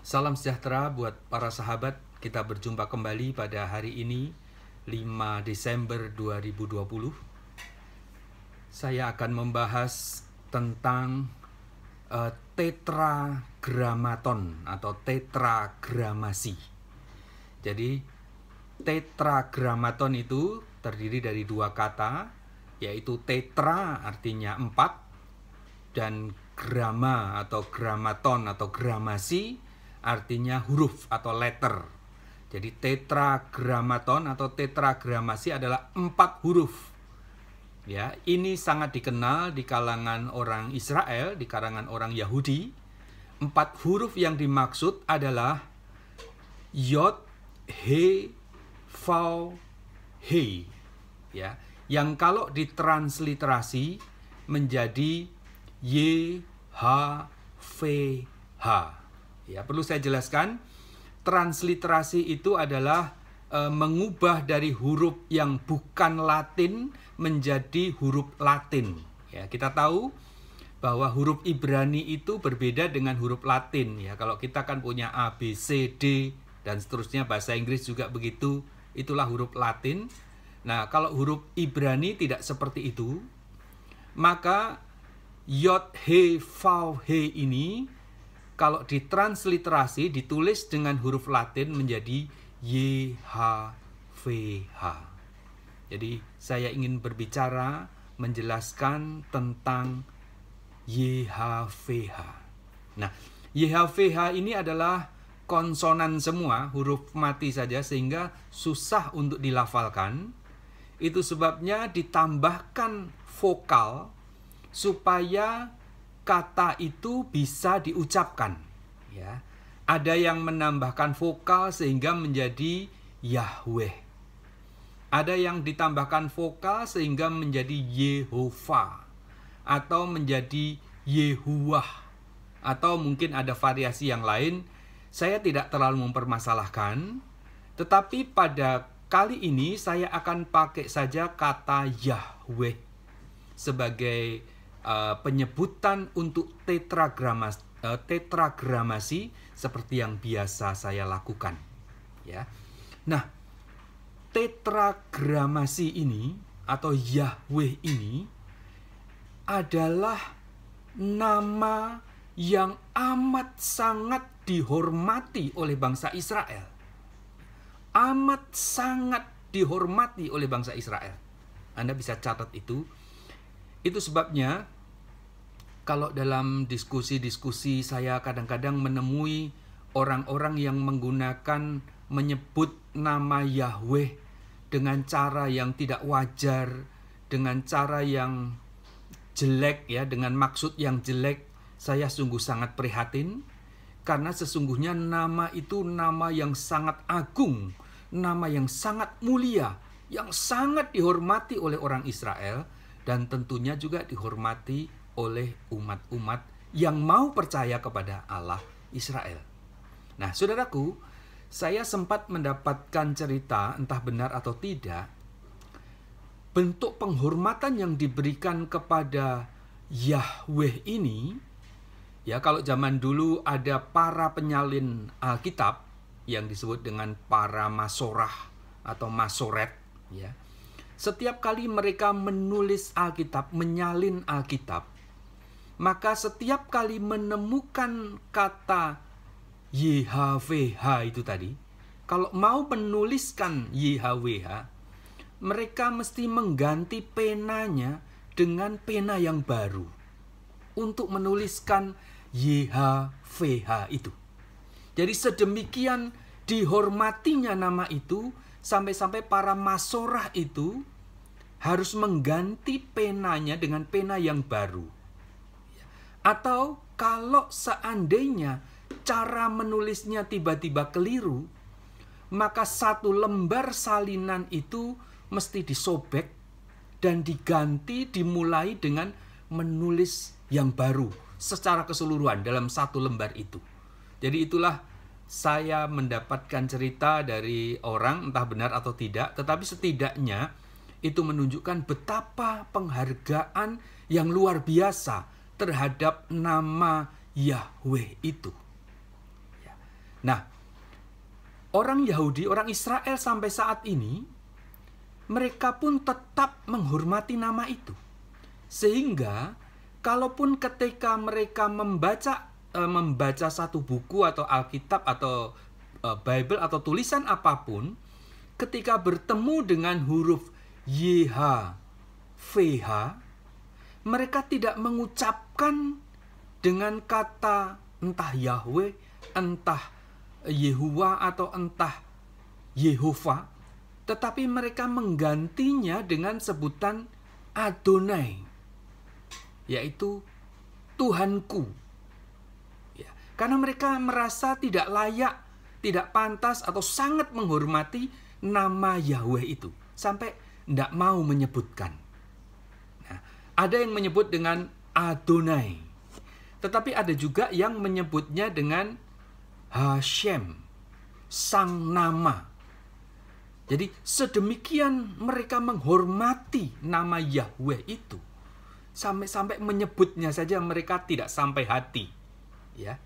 Salam sejahtera buat para sahabat. Kita berjumpa kembali pada hari ini 5 Desember 2020. Saya akan membahas tentang tetragrammaton atau tetragramasi. Jadi tetragrammaton itu terdiri dari dua kata, yaitu tetra artinya 4 dan grama atau grammaton atau gramasi artinya huruf atau letter. Jadi tetragrammaton atau tetragramasi adalah 4 huruf. Ya, ini sangat dikenal di kalangan orang Israel, di kalangan orang Yahudi. 4 huruf yang dimaksud adalah Yod, He, Vav, He. Ya, yang kalau ditransliterasi menjadi Y, H, V, H. Ya, perlu saya jelaskan, transliterasi itu adalah mengubah dari huruf yang bukan Latin menjadi huruf Latin. Ya, kita tahu bahwa huruf Ibrani itu berbeda dengan huruf Latin. Ya, kalau kita kan punya A, B, C, D dan seterusnya, bahasa Inggris juga begitu. Itulah huruf Latin. Nah, kalau huruf Ibrani tidak seperti itu, maka Yod, He, Vav, He ini kalau ditransliterasi, ditulis dengan huruf Latin menjadi YHVH. Jadi saya ingin berbicara, menjelaskan tentang YHVH. Nah, YHVH ini adalah konsonan semua, huruf mati saja, sehingga susah untuk dilafalkan. Itu sebabnya ditambahkan vokal supaya kata itu bisa diucapkan. Ya, ada yang menambahkan vokal sehingga menjadi Yahweh. Ada yang ditambahkan vokal sehingga menjadi Yehovah atau menjadi Yehuwah, atau mungkin ada variasi yang lain. Saya tidak terlalu mempermasalahkan, tetapi pada kali ini saya akan pakai saja kata Yahweh sebagai penyebutan untuk tetragramasi seperti yang biasa saya lakukan. Ya. Nah, tetragramasi ini atau Yahweh ini adalah nama yang amat sangat dihormati oleh bangsa Israel. Amat sangat dihormati oleh bangsa Israel. Anda bisa catat itu. Itu sebabnya kalau dalam diskusi-diskusi saya kadang-kadang menemui orang-orang yang menggunakan menyebut nama Yahweh dengan cara yang tidak wajar, dengan cara yang jelek, ya, dengan maksud yang jelek. Saya sungguh sangat prihatin, karena sesungguhnya nama itu nama yang sangat agung, nama yang sangat mulia, yang sangat dihormati oleh orang Israel, dan tentunya juga dihormati oleh umat-umat yang mau percaya kepada Allah Israel. Nah, saudaraku, saya sempat mendapatkan cerita, entah benar atau tidak, bentuk penghormatan yang diberikan kepada Yahweh ini. Ya, kalau zaman dulu ada para penyalin Alkitab yang disebut dengan para masorah atau masoret, ya. Setiap kali mereka menulis Alkitab, menyalin Alkitab, maka setiap kali menemukan kata YHVH itu tadi, kalau mau menuliskan YHWH, mereka mesti mengganti penanya dengan pena yang baru untuk menuliskan YHVH itu. Jadi sedemikian dihormatinya nama itu, sampai-sampai para masorah itu harus mengganti penanya dengan pena yang baru. Atau kalau seandainya cara menulisnya tiba-tiba keliru, maka satu lembar salinan itu mesti disobek dan diganti, dimulai dengan menulis yang baru secara keseluruhan dalam satu lembar itu. Jadi itulah saya mendapatkan cerita dari orang, entah benar atau tidak, tetapi setidaknya itu menunjukkan betapa penghargaan yang luar biasa terhadap nama Yahweh itu. Nah, orang Yahudi, orang Israel sampai saat ini, mereka pun tetap menghormati nama itu. Sehingga, kalaupun ketika mereka membaca satu buku atau Alkitab atau Bible atau tulisan apapun, ketika bertemu dengan huruf YH, VH, mereka tidak mengucapkan dengan kata entah Yahweh, entah Yehuwa atau entah Yehova, tetapi mereka menggantinya dengan sebutan Adonai, yaitu Tuhanku. Ya, karena mereka merasa tidak layak, tidak pantas atau sangat menghormati nama Yahweh itu, sampai tidak mau menyebutkan. Nah, ada yang menyebut dengan Adonai, tetapi ada juga yang menyebutnya dengan Hashem, sang nama. Jadi sedemikian mereka menghormati nama Yahweh itu, sampai-sampai menyebutnya saja mereka tidak sampai hati. Ya,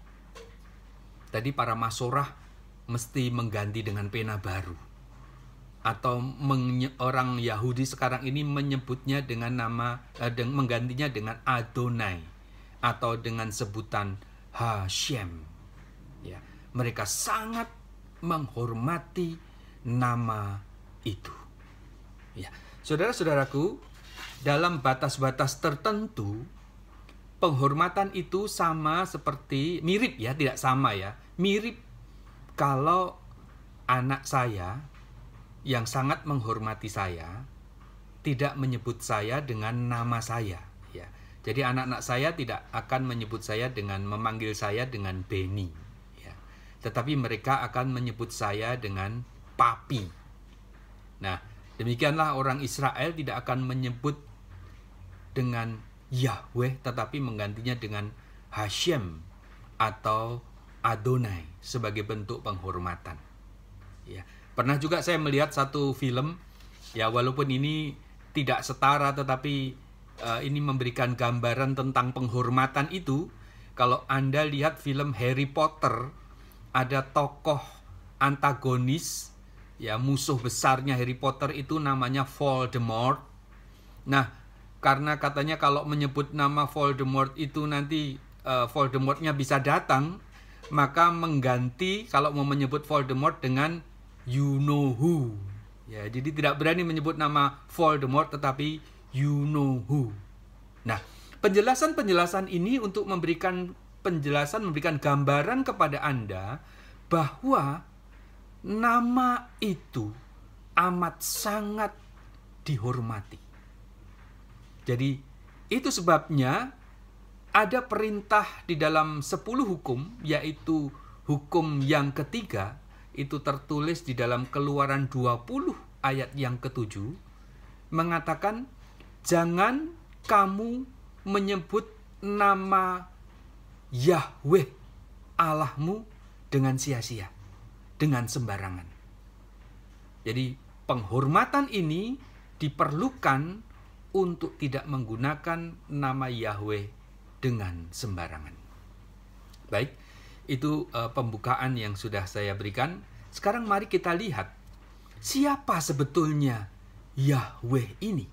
tadi para masorah mesti mengganti dengan pena baru, atau orang Yahudi sekarang ini menyebutnya dengan menggantinya dengan Adonai atau dengan sebutan Hashem. Ya, mereka sangat menghormati nama itu. Ya, saudara-saudaraku, dalam batas-batas tertentu penghormatan itu sama seperti, mirip ya, tidak sama ya, mirip kalau anak saya yang sangat menghormati saya tidak menyebut saya dengan nama saya, ya. Jadi anak-anak saya tidak akan menyebut saya dengan memanggil saya dengan Benny, ya. Tetapi mereka akan menyebut saya dengan Papi. Nah, demikianlah orang Israel tidak akan menyebut dengan Yahweh, tetapi menggantinya dengan Hashem atau Adonai sebagai bentuk penghormatan. Ya, pernah juga saya melihat satu film, ya walaupun ini tidak setara, tetapi ini memberikan gambaran tentang penghormatan itu. Kalau Anda lihat film Harry Potter, ada tokoh antagonis, ya musuh besarnya Harry Potter itu namanya Voldemort. Nah, karena katanya kalau menyebut nama Voldemort itu nanti Voldemortnya bisa datang, maka mengganti kalau mau menyebut Voldemort dengan you know who. Ya, jadi tidak berani menyebut nama Voldemort tetapi you know who. Nah, penjelasan-penjelasan ini untuk memberikan penjelasan, memberikan gambaran kepada Anda bahwa nama itu amat sangat dihormati. Jadi itu sebabnya ada perintah di dalam 10 hukum, yaitu hukum yang ketiga, itu tertulis di dalam Keluaran 20 ayat yang ke-7, mengatakan jangan kamu menyebut nama Yahweh Allahmu dengan sia-sia, dengan sembarangan. Jadi penghormatan ini diperlukan untuk tidak menggunakan nama Yahweh dengan sembarangan. Baik, itu pembukaan yang sudah saya berikan. Sekarang mari kita lihat siapa sebetulnya Yahweh ini.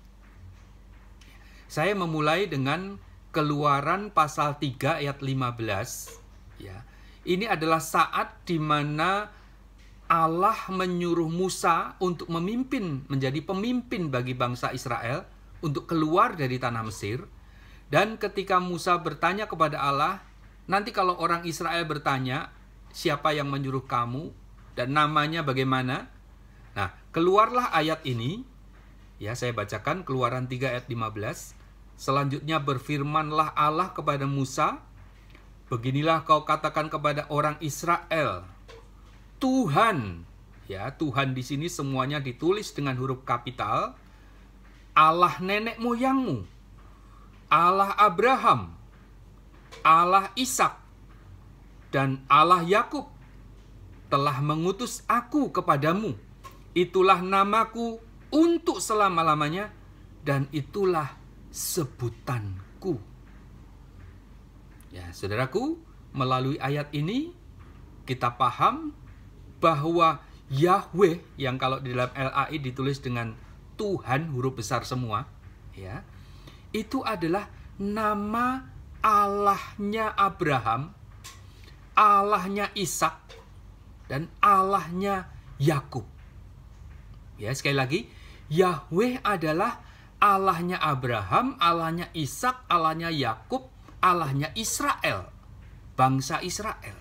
Saya memulai dengan Keluaran pasal 3 ayat 15. Ya. Ini adalah saat di mana Allah menyuruh Musa untuk menjadi pemimpin bagi bangsa Israel untuk keluar dari tanah Mesir. Dan ketika Musa bertanya kepada Allah, nanti kalau orang Israel bertanya, siapa yang menyuruh kamu dan namanya bagaimana? Nah, keluarlah ayat ini. Ya, saya bacakan Keluaran 3 ayat 15. Selanjutnya berfirmanlah Allah kepada Musa, beginilah kau katakan kepada orang Israel, Tuhan, ya Tuhan di sini semuanya ditulis dengan huruf kapital, Allah nenek moyangmu, Allah Abraham, Allah Ishak, dan Allah Yakub telah mengutus aku kepadamu. Itulah namaku untuk selama-lamanya, dan itulah sebutanku. Ya, saudaraku, melalui ayat ini kita paham bahwa Yahweh, yang kalau di dalam LAI ditulis dengan Tuhan huruf besar semua, ya, itu adalah nama Allahnya Abraham, Allahnya Ishak, dan Allahnya Yakub. Ya, sekali lagi, Yahweh adalah Allahnya Abraham, Allahnya Ishak, Allahnya Yakub, Allahnya Israel, bangsa Israel.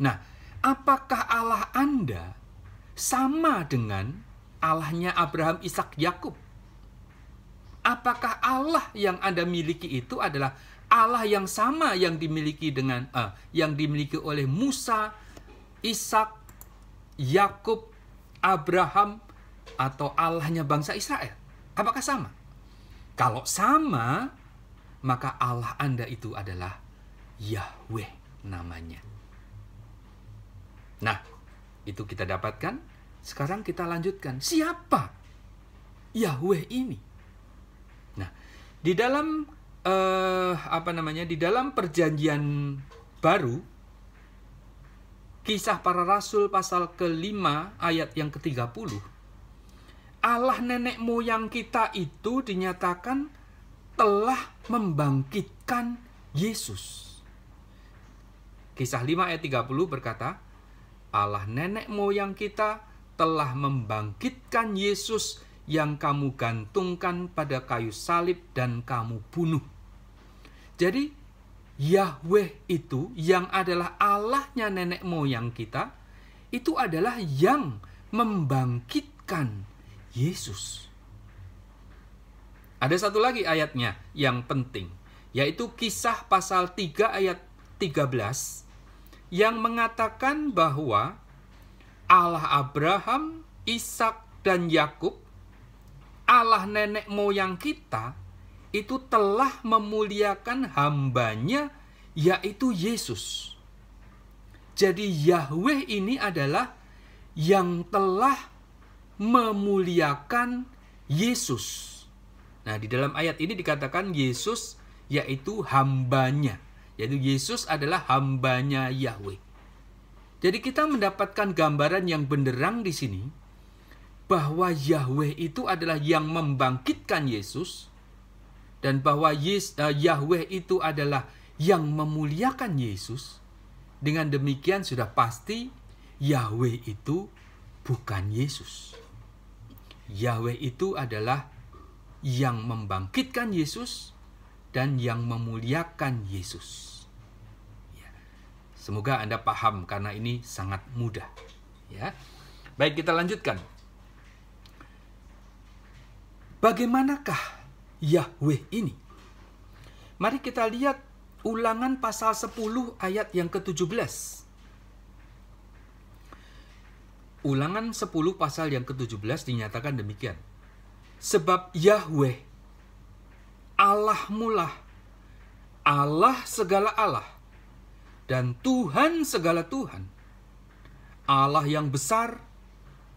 Nah, apakah Allah Anda sama dengan Allahnya Abraham, Ishak, Yakub? Apakah Allah yang Anda miliki itu adalah Allah yang sama yang dimiliki oleh Musa, Ishak, Yakub, Abraham, atau Allahnya bangsa Israel? Apakah sama? Kalau sama, maka Allah Anda itu adalah Yahweh namanya. Nah, itu kita dapatkan. Sekarang kita lanjutkan. Siapa Yahweh ini? Nah, di dalam di dalam Perjanjian Baru, Kisah Para Rasul pasal ke-5 ayat yang ke-30, Allah nenek moyang kita itu dinyatakan telah membangkitkan Yesus. Kisah 5 ayat 30 berkata, Allah nenek moyang kita telah membangkitkan Yesus yang kamu gantungkan pada kayu salib dan kamu bunuh. Jadi, Yahweh itu yang adalah Allahnya nenek moyang kita, itu adalah yang membangkitkan Yesus. Ada satu lagi ayatnya yang penting, yaitu Kisah pasal 3 ayat 13, yang mengatakan bahwa Allah Abraham, Ishak, dan Yakub, Allah nenek moyang kita, itu telah memuliakan hambanya, yaitu Yesus. Jadi Yahweh ini adalah yang telah memuliakan Yesus. Nah, di dalam ayat ini dikatakan Yesus yaitu hambanya. Yaitu Yesus adalah hambanya Yahweh. Jadi kita mendapatkan gambaran yang benderang di sini, bahwa Yahweh itu adalah yang membangkitkan Yesus, dan bahwa Yahweh itu adalah yang memuliakan Yesus. Dengan demikian sudah pasti Yahweh itu bukan Yesus. Yahweh itu adalah yang membangkitkan Yesus dan yang memuliakan Yesus. Ya. Semoga Anda paham karena ini sangat mudah. Ya. Baik, kita lanjutkan. Bagaimanakah Yahweh ini? Mari kita lihat Ulangan pasal 10 ayat yang ke-17. Ulangan 10 pasal yang ke-17 dinyatakan demikian. Sebab Yahweh, Allahmu lah, Allah segala Allah, dan Tuhan segala Tuhan, Allah yang besar,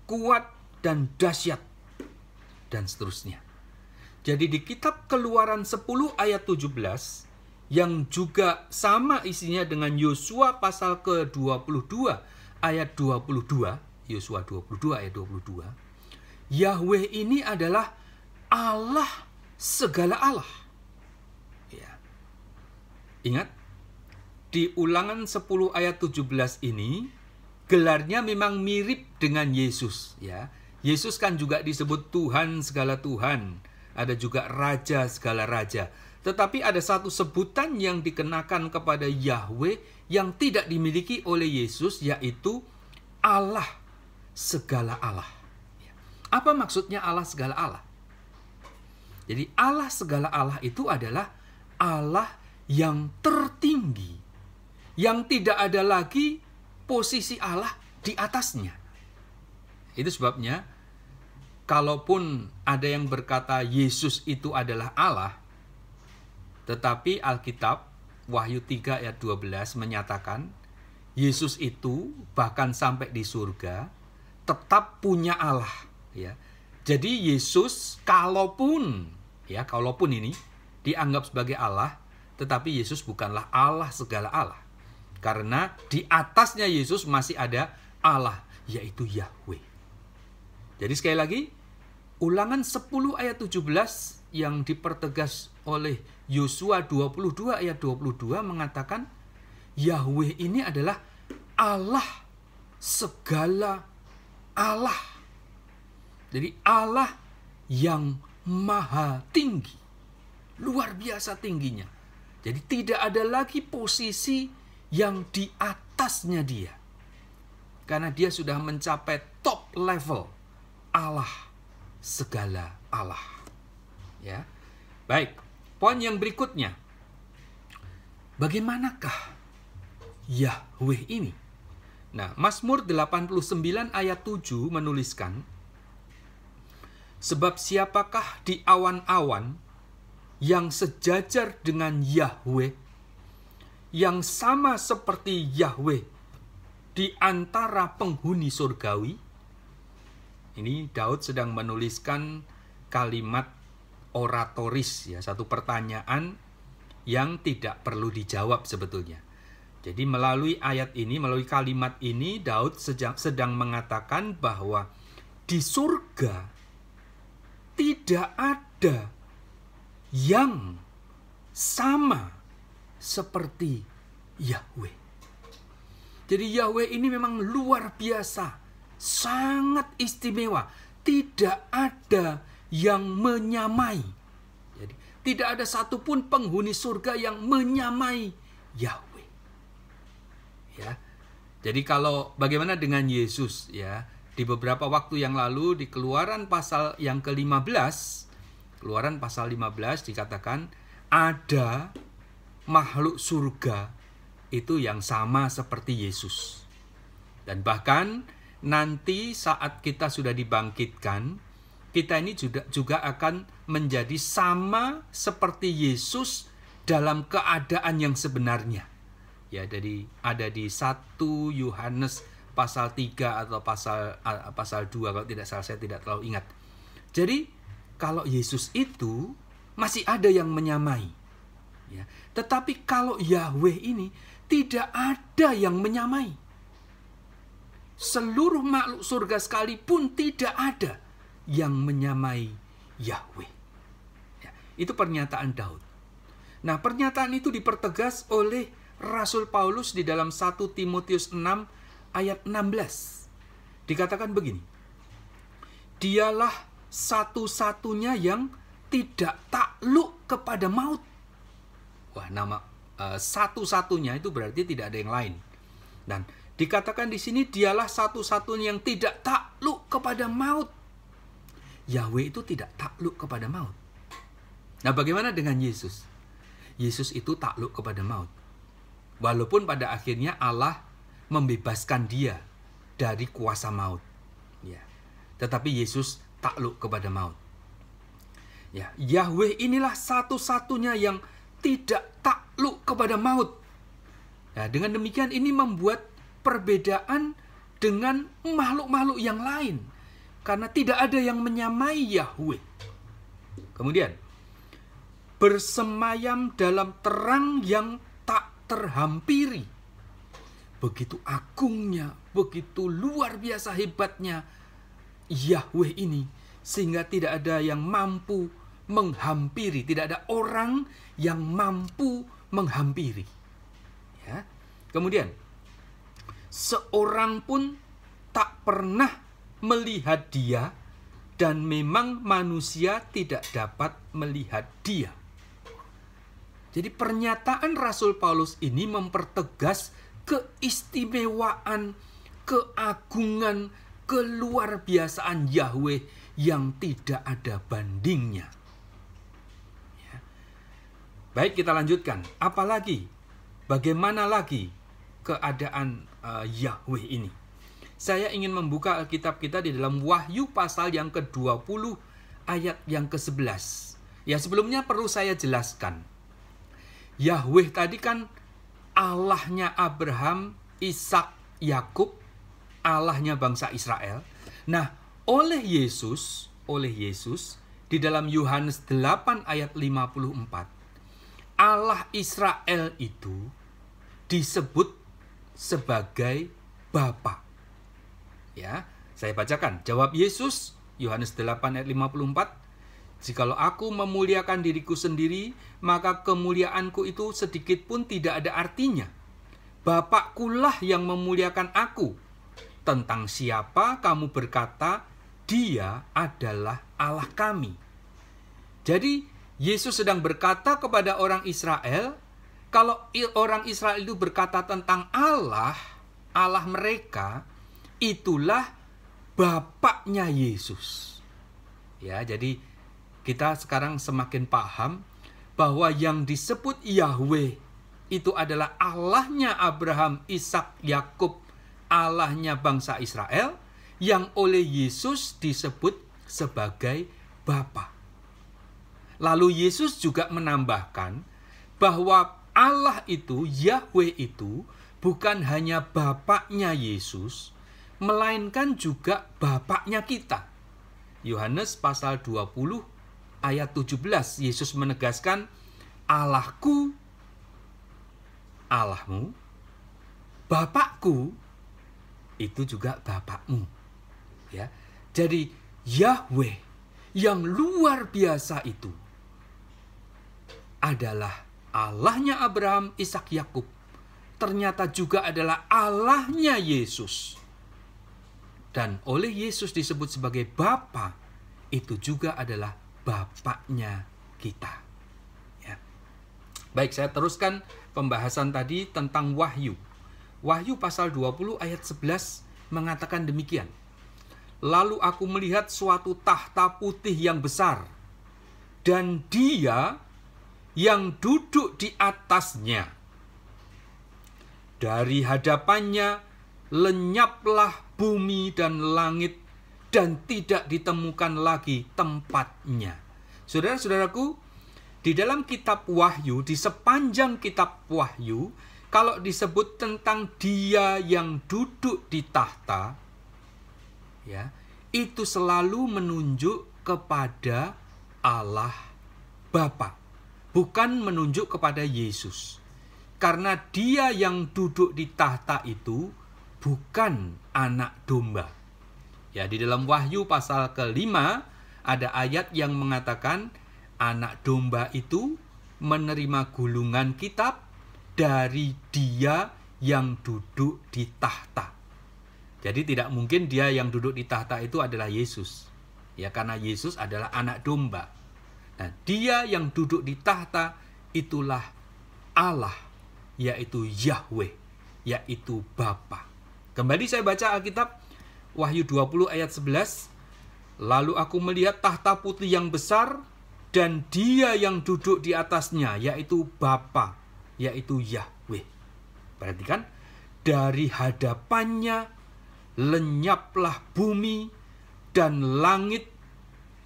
kuat, dan dahsyat, dan seterusnya. Jadi di kitab Keluaran 10 ayat 17, yang juga sama isinya dengan Yosua pasal ke-22 ayat 22, Yosua 22 ayat 22, Yahweh ini adalah Allah segala Allah. Ya. Ingat, di Ulangan 10 ayat 17 ini, gelarnya memang mirip dengan Yesus. Ya. Yesus kan juga disebut Tuhan segala Tuhan, ada juga Raja segala Raja. Tetapi ada satu sebutan yang dikenakan kepada Yahweh yang tidak dimiliki oleh Yesus, yaitu Allah segala Allah. Apa maksudnya Allah segala Allah? Jadi Allah segala Allah itu adalah Allah yang tertinggi, yang tidak ada lagi posisi Allah di atasnya. Itu sebabnya, kalaupun ada yang berkata Yesus itu adalah Allah, tetapi Alkitab, Wahyu 3 ayat 12 menyatakan, Yesus itu bahkan sampai di surga, tetap punya Allah. Ya. Jadi Yesus kalaupun ini dianggap sebagai Allah, tetapi Yesus bukanlah Allah segala Allah. Karena di atasnya Yesus masih ada Allah, yaitu Yahweh. Jadi sekali lagi, Ulangan 10 ayat 17 yang dipertegas oleh Yosua 22 ayat 22 mengatakan, Yahweh ini adalah Allah segala Allah. Jadi Allah yang maha tinggi, luar biasa tingginya. Jadi tidak ada lagi posisi yang di atasnya dia. Karena dia sudah mencapai top level Allah segala Allah. Ya. Baik, poin yang berikutnya. Bagaimanakah Yahweh ini? Nah, Mazmur 89 ayat 7 menuliskan, sebab siapakah di awan-awan yang sejajar dengan Yahweh, yang sama seperti Yahweh di antara penghuni surgawi? Ini Daud sedang menuliskan kalimat oratoris, ya, satu pertanyaan yang tidak perlu dijawab sebetulnya. Jadi melalui ayat ini, melalui kalimat ini, Daud sedang mengatakan bahwa di surga tidak ada yang sama seperti Yahweh. Jadi Yahweh ini memang luar biasa, sangat istimewa. Tidak ada yang menyamai. Jadi tidak ada satupun penghuni surga yang menyamai Yahweh. Ya. Jadi kalau bagaimana dengan Yesus, ya, di beberapa waktu yang lalu di Keluaran pasal yang ke-15, Keluaran pasal 15 dikatakan ada makhluk surga itu yang sama seperti Yesus. Dan bahkan nanti saat kita sudah dibangkitkan, kita ini juga akan menjadi sama seperti Yesus dalam keadaan yang sebenarnya. Ya, jadi ada di 1 Yohanes pasal 3 atau pasal 2 kalau tidak salah, saya tidak terlalu ingat. Jadi kalau Yesus itu masih ada yang menyamai. Ya. Tetapi kalau Yahweh ini tidak ada yang menyamai. Seluruh makhluk surga sekalipun tidak ada yang menyamai Yahweh. Ya, itu pernyataan Daud. Nah, pernyataan itu dipertegas oleh Rasul Paulus di dalam 1 Timotius 6 ayat 16. Dikatakan begini, dialah satu-satunya yang tidak takluk kepada maut. Wah, nama satu-satunya itu berarti tidak ada yang lain. Dan dikatakan di sini dialah satu-satunya yang tidak takluk kepada maut. Yahweh itu tidak takluk kepada maut. Nah, bagaimana dengan Yesus? Yesus itu takluk kepada maut. Walaupun pada akhirnya Allah membebaskan dia dari kuasa maut. Ya. Tetapi Yesus takluk kepada maut. Ya, Yahweh inilah satu-satunya yang tidak takluk kepada maut. Nah, dengan demikian ini membuat perbedaan dengan makhluk-makhluk yang lain. Karena tidak ada yang menyamai Yahweh. Kemudian, bersemayam dalam terang yang tak terhampiri. Begitu agungnya, begitu luar biasa hebatnya Yahweh ini, sehingga tidak ada yang mampu menghampiri, tidak ada orang yang mampu menghampiri. Ya. Kemudian, seorang pun tak pernah melihat dia, dan memang manusia tidak dapat melihat dia. Jadi pernyataan Rasul Paulus ini mempertegas keistimewaan, keagungan, keluar biasaan Yahweh yang tidak ada bandingnya. Ya. Baik, kita lanjutkan. Apalagi, bagaimana lagi keadaan Yahweh ini? Saya ingin membuka Alkitab kita di dalam Wahyu pasal yang ke-20 ayat yang ke-11. Ya, sebelumnya perlu saya jelaskan. Yahweh tadi kan Allahnya Abraham, Ishak, Yakub, Allahnya bangsa Israel. Nah, oleh Yesus di dalam Yohanes 8 ayat 54, Allah Israel itu disebut sebagai Bapa. Ya, saya bacakan jawab Yesus, Yohanes 8 ayat 54. Jikalau aku memuliakan diriku sendiri, maka kemuliaanku itu sedikit pun tidak ada artinya. Bapakkulah yang memuliakan aku. Tentang siapa kamu berkata, Dia adalah Allah kami. Jadi, Yesus sedang berkata kepada orang Israel, kalau orang Israel itu berkata tentang Allah, Allah mereka, itulah Bapaknya Yesus. Ya, jadi kita sekarang semakin paham bahwa yang disebut Yahweh itu adalah Allahnya Abraham, Ishak, Yakub, Allahnya bangsa Israel, yang oleh Yesus disebut sebagai Bapa. Lalu Yesus juga menambahkan bahwa Allah itu, Yahweh itu, bukan hanya Bapaknya Yesus, melainkan juga Bapaknya kita. Yohanes pasal 20 ayat 17, Yesus menegaskan, Allahku, Allahmu, Bapakku, itu juga Bapakmu. Ya. Jadi Yahweh yang luar biasa itu adalah Allahnya Abraham, Ishak, Yakub. Ternyata juga adalah Allahnya Yesus. Dan oleh Yesus disebut sebagai Bapa, itu juga adalah Bapaknya kita. Ya. Baik, saya teruskan pembahasan tadi tentang Wahyu. Wahyu pasal 20 ayat 11 mengatakan demikian. Lalu aku melihat suatu tahta putih yang besar, dan Dia yang duduk di atasnya. Dari hadapannya lenyaplah bumi dan langit, dan tidak ditemukan lagi tempatnya. Saudara-saudaraku, di dalam kitab Wahyu, di sepanjang kitab Wahyu, kalau disebut tentang Dia yang duduk di tahta, ya, itu selalu menunjuk kepada Allah Bapa, bukan menunjuk kepada Yesus. Karena Dia yang duduk di tahta itu bukan anak domba. Ya, di dalam Wahyu pasal ke-5 ada ayat yang mengatakan anak domba itu menerima gulungan kitab dari Dia yang duduk di tahta. Jadi tidak mungkin Dia yang duduk di tahta itu adalah Yesus. Ya, karena Yesus adalah anak domba. Nah, Dia yang duduk di tahta itulah Allah, yaitu Yahweh, yaitu Bapa. Kembali saya baca Alkitab Wahyu 20 ayat 11. Lalu aku melihat tahta putih yang besar, dan Dia yang duduk di atasnya, yaitu Bapa, yaitu Yahweh. Perhatikan, dari hadapannya lenyaplah bumi dan langit,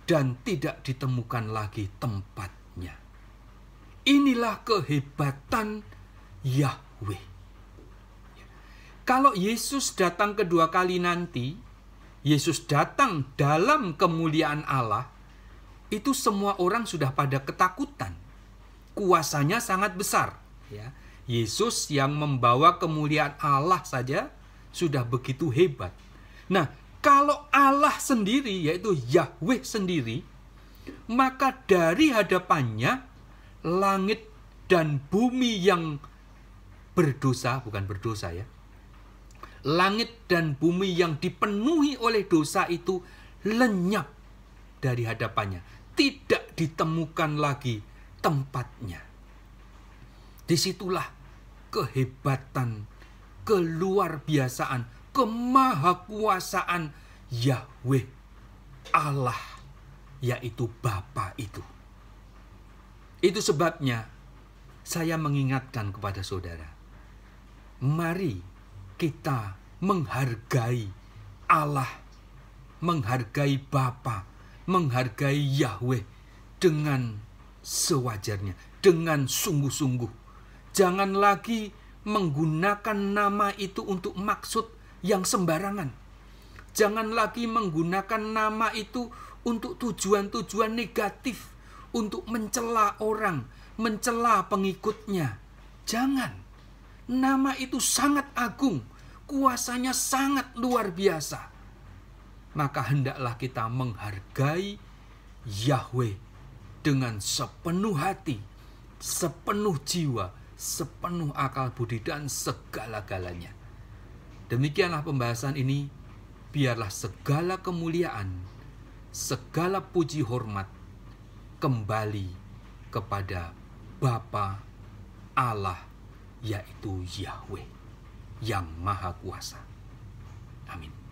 dan tidak ditemukan lagi tempatnya. Inilah kehebatan Yahweh. Kalau Yesus datang kedua kali nanti, Yesus datang dalam kemuliaan Allah, itu semua orang sudah pada ketakutan. Kuasanya sangat besar. Ya. Yesus yang membawa kemuliaan Allah saja sudah begitu hebat. Nah, kalau Allah sendiri, yaitu Yahweh sendiri, maka dari hadapannya langit dan bumi yang berdosa, bukan berdosa ya, langit dan bumi yang dipenuhi oleh dosa itu lenyap dari hadapannya. Tidak ditemukan lagi tempatnya. Disitulah kehebatan, keluar biasaan, kemahakuasaan Yahweh Allah, yaitu Bapa itu. Itu sebabnya saya mengingatkan kepada saudara, mari kita menghargai Allah, menghargai Bapa, menghargai Yahweh dengan sewajarnya, dengan sungguh-sungguh. Jangan lagi menggunakan nama itu untuk maksud yang sembarangan. Jangan lagi menggunakan nama itu untuk tujuan-tujuan negatif, untuk mencela orang, mencela pengikutnya. Jangan. Nama itu sangat agung, kuasanya sangat luar biasa. Maka hendaklah kita menghargai Yahweh dengan sepenuh hati, sepenuh jiwa, sepenuh akal budi, dan segala-galanya. Demikianlah pembahasan ini. Biarlah segala kemuliaan, segala puji hormat kembali kepada Bapa Allah, yaitu Yahweh yang Maha Kuasa. Amin.